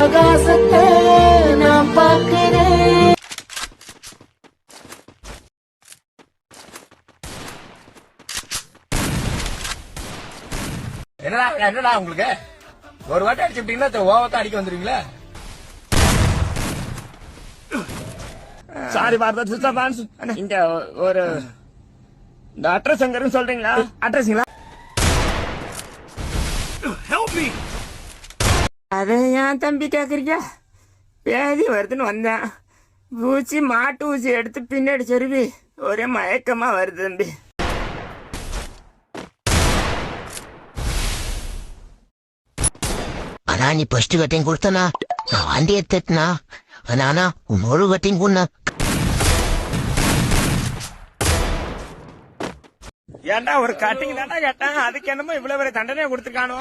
ஆகாசத்தை நான் பார்க்கிறேன். என்னடா உங்களுக்கு ஒரு வாட்டி அடிச்சுட்டீங்கன்னா ஓவத்தான் அடிக்க வந்துருவீங்களா? சாரி பாரத், இங்க ஒரு அட்ரஸ் எங்க சொல்றீங்களா? அட்ரஸ்ங்களா? அதை ஏன் தம்பி கேக்குறீங்க? பேதி வருதுன்னு வந்தேன். ஊசி மாட்டு ஊசி எடுத்து பின்னாடி சொருவி ஒரே மயக்கமா வருது தம்பி. அண்ணா நீ ஃபர்ஸ்ட் கட்டிங் கொடுத்தனா நான் வண்டி எடுத்துட்டனா அண்ணா இன்னொரு கட்டிங் கொண்டா. ஏன்டா ஒரு கட்டிங் தாண்டா கேட்டேன், அதுக்கு என்னமோ இவ்வளவு தண்டனை கொடுத்துருக்கானோ?